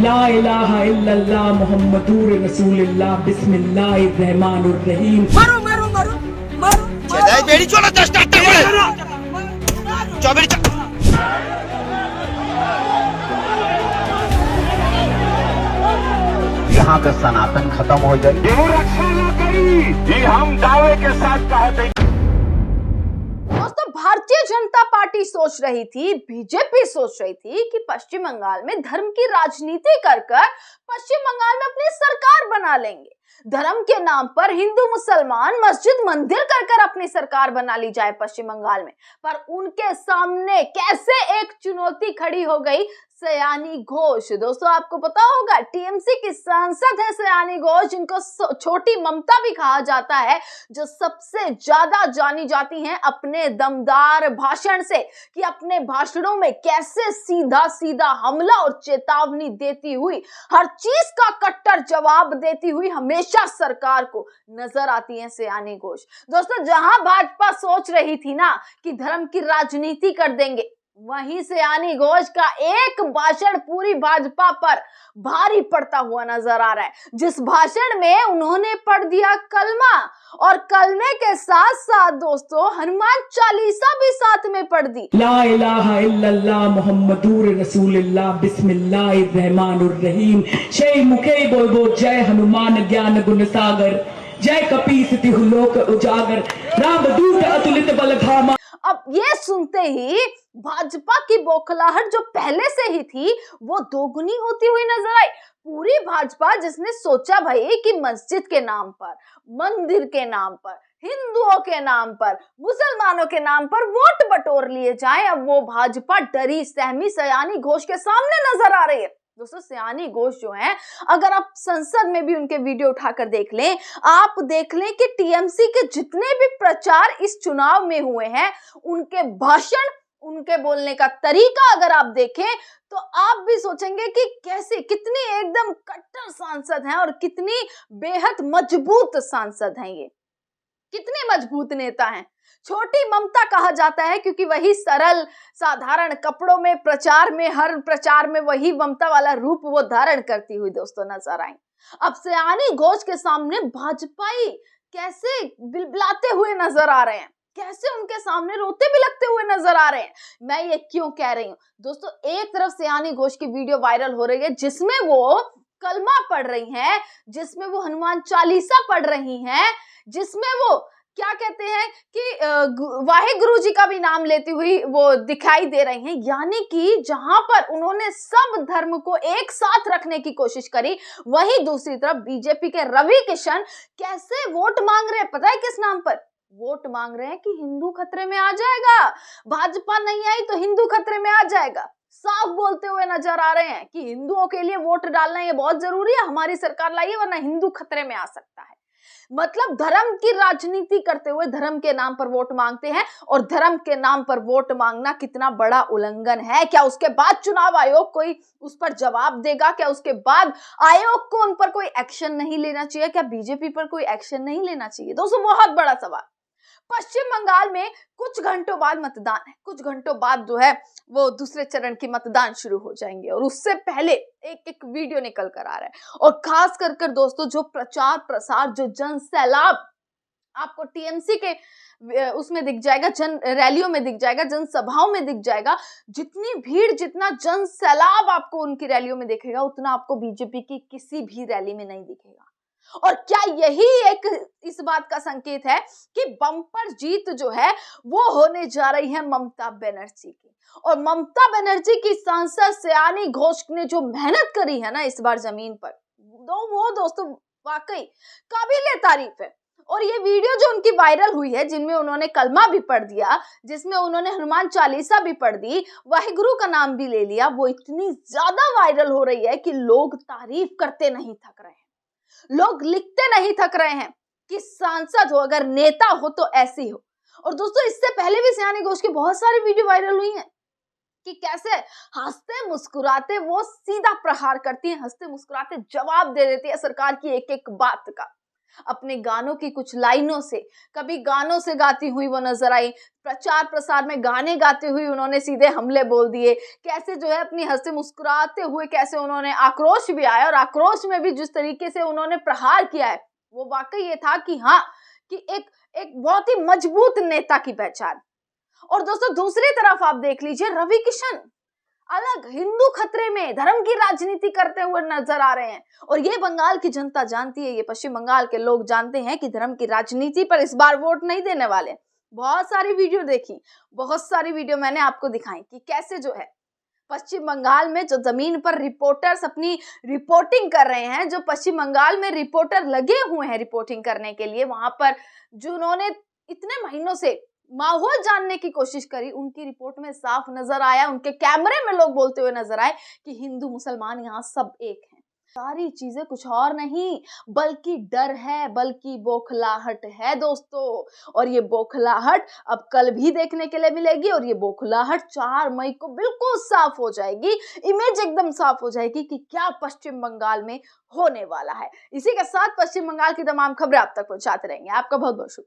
ला इलाहा इल्लल्लाह मुहम्मदुर रसूलुल्लाह बिस्मिल्लाहिर्रहमानिर्रहीम। मारो मारो मारो मारो ছেদাই বেড়ি চলা চেষ্টা করে চবের यहाँ का सनातन खत्म हो जाए। रक्षा न करी ये हम दावे के साथ कहते। दोस्तों, भारतीय जनता पार्टी सोच रही थी, बीजेपी सोच रही थी कि पश्चिम बंगाल में धर्म की राजनीति कर पश्चिम बंगाल में अपनी सरकार बना लेंगे। धर्म के नाम पर हिंदू मुसलमान मस्जिद मंदिर कर अपनी सरकार बना ली जाए पश्चिम बंगाल में। पर उनके सामने कैसे एक चुनौती खड़ी हो गई, सयानी घोष। दोस्तों, आपको पता होगा टीएमसी की सांसद है सयानी घोष, जिनको छोटी ममता भी कहा जाता है, जो सबसे ज्यादा जानी जाती हैं अपने दमदार भाषण से, कि अपने भाषणों में कैसे सीधा सीधा हमला और चेतावनी देती हुई, हर चीज का कट्टर जवाब देती हुई हमेशा सरकार को नजर आती है सयानी घोष। दोस्तों, जहां भाजपा सोच रही थी ना कि धर्म की राजनीति कर देंगे, वहीं सयानी घोष का एक भाषण पूरी भाजपा पर भारी पड़ता हुआ नजर आ रहा है, जिस भाषण में उन्होंने पढ़ दिया कलमा, और कलमे के साथ साथ दोस्तों हनुमान चालीसा भी साथ में पढ़ दी। ला इलाहा इल्लल्लाह मुहम्मदुर रसूलुल्लाह बिस्मिल्लाहिर्रहमानिर्रहीम। जय मुखे बोल जय हनुमान ज्ञान गुण सागर, जय कपीस तिहु लोक उजागर, रामदूत अतुलित बल धामा। अब ये सुनते ही भाजपा की बौखलाहट जो पहले से ही थी वो दोगुनी होती हुई नजर आई। पूरी भाजपा जिसने सोचा भाई कि मस्जिद के नाम पर, मंदिर के नाम पर, हिंदुओं के नाम पर, मुसलमानों के नाम पर वोट बटोर लिए जाएं, अब वो भाजपा डरी सहमी सयानी घोष के सामने नजर आ रही है। दोस्तों, सयानी घोष जो हैं, अगर आप संसद में भी उनके वीडियो उठाकर देख लें, आप देख लें कि टीएमसी के जितने भी प्रचार इस चुनाव में हुए हैं, उनके भाषण, उनके बोलने का तरीका अगर आप देखें तो आप भी सोचेंगे कि कैसे, कितनी एकदम कट्टर सांसद हैं और कितनी बेहद मजबूत सांसद हैं ये, कितने मजबूत नेता हैं। छोटी ममता कहा जाता है क्योंकि वही सरल साधारण कपड़ों में प्रचार में, हर प्रचार में वही ममता वाला रूप वो धारण करती हुई दोस्तों नजर आई। अब सयानी घोष के सामने भाजपाई कैसे बिलबिलाते हुए नजर आ रहे हैं, कैसे उनके सामने रोते बिलखते हुए नजर आ रहे हैं। मैं ये क्यों कह रही हूँ दोस्तों, एक तरफ सयानी घोष की वीडियो वायरल हो रही है जिसमें वो कलमा पढ़ रही हैं, जिसमें वो हनुमान चालीसा पढ़ रही हैं, जिसमें वो क्या कहते हैं कि वाहे गुरु जी का भी नाम लेती हुई वो दिखाई दे रही हैं। यानी कि जहां पर उन्होंने सब धर्म को एक साथ रखने की कोशिश करी, वहीं दूसरी तरफ बीजेपी के रवि किशन कैसे वोट मांग रहे हैं, पता है किस नाम पर? वोट मांग रहे हैं कि हिंदू खतरे में आ जाएगा, भाजपा नहीं आई तो हिंदू खतरे में आ जाएगा। साफ बोलते हुए नजर आ रहे हैं कि हिंदुओं के लिए वोट डालना ये बहुत जरूरी है, हमारी सरकार लाइए वरना हिंदू खतरे में आ सकता है। मतलब धर्म की राजनीति करते हुए धर्म के नाम पर वोट मांगते हैं, और धर्म के नाम पर वोट मांगना कितना बड़ा उल्लंघन है। क्या उसके बाद चुनाव आयोग कोई उस पर जवाब देगा? क्या उसके बाद आयोग को उन पर कोई एक्शन नहीं लेना चाहिए? क्या बीजेपी पर कोई एक्शन नहीं लेना चाहिए? दोस्तों, बहुत बड़ा सवाल। पश्चिम बंगाल में कुछ घंटों बाद मतदान है, कुछ घंटों बाद जो है वो दूसरे चरण की मतदान शुरू हो जाएंगे, और उससे पहले एक एक वीडियो निकल कर आ रहा है। और खास कर दोस्तों, जो प्रचार प्रसार, जो जन सैलाब आपको टीएमसी के उसमें दिख जाएगा, जन रैलियों में दिख जाएगा, जन सभाओं में दिख जाएगा, जितनी भीड़, जितना जन सैलाब आपको उनकी रैलियों में दिखेगा, उतना आपको बीजेपी की किसी भी रैली में नहीं दिखेगा। और क्या यही एक इस बात का संकेत है कि बम्पर जीत जो है वो होने जा रही है ममता बनर्जी की? और ममता बनर्जी की सांसद सयानी घोष ने जो मेहनत करी है ना इस बार जमीन पर, वो दोस्तों वाकई काबिले तारीफ है। और ये वीडियो जो उनकी वायरल हुई है, जिनमें उन्होंने कलमा भी पढ़ दिया, जिसमें उन्होंने हनुमान चालीसा भी पढ़ दी, वाहिगुरु का नाम भी ले लिया, वो इतनी ज्यादा वायरल हो रही है कि लोग तारीफ करते नहीं थक रहे हैं, लोग लिखते नहीं थक रहे हैं कि सांसद हो, अगर नेता हो तो ऐसी हो। और दोस्तों, इससे पहले भी सयानी घोष की बहुत सारी वीडियो वायरल हुई हैं कि कैसे हंसते मुस्कुराते वो सीधा प्रहार करती हैं, हंसते मुस्कुराते जवाब दे देती है सरकार की एक एक बात का। अपने गानों की कुछ लाइनों से, कभी गानों से गाती हुई वो नजर आई, प्रचार प्रसार में गाने गाते हुए उन्होंने सीधे हमले बोल दिए, कैसे जो है अपनी हंसी मुस्कुराते हुए कैसे उन्होंने आक्रोश भी आया, और आक्रोश में भी जिस तरीके से उन्होंने प्रहार किया है वो वाकई ये था कि हाँ, कि एक बहुत ही मजबूत नेता की पहचान। और दोस्तों दूसरी तरफ आप देख लीजिए, रवि किशन अलग हिंदू खतरे में धर्म की राजनीति करते हुए नजर आ रहे हैं। और ये बंगाल की जनता जानती है, ये पश्चिम बंगाल के लोग जानते हैं कि धर्म की राजनीति पर इस बार वोट नहीं देने वाले। बहुत सारी वीडियो देखी, बहुत सारी वीडियो मैंने आपको दिखाई कि कैसे जो है पश्चिम बंगाल में जो जमीन पर रिपोर्टर्स अपनी रिपोर्टिंग कर रहे हैं, जो पश्चिम बंगाल में रिपोर्टर लगे हुए हैं रिपोर्टिंग करने के लिए, वहां पर जो उन्होंने इतने महीनों से माहौल जानने की कोशिश करी, उनकी रिपोर्ट में साफ नजर आया, उनके कैमरे में लोग बोलते हुए नजर आए कि हिंदू मुसलमान यहाँ सब एक हैं। सारी चीजें कुछ और नहीं बल्कि डर है, बल्कि बौखलाहट है दोस्तों। और ये बौखलाहट अब कल भी देखने के लिए मिलेगी, और ये बौखलाहट 4 मई को बिल्कुल साफ हो जाएगी, इमेज एकदम साफ हो जाएगी कि क्या पश्चिम बंगाल में होने वाला है। इसी के साथ पश्चिम बंगाल की तमाम खबरें आप तक पहुंचाते रहेंगे। आपका बहुत बहुत शुक्रिया।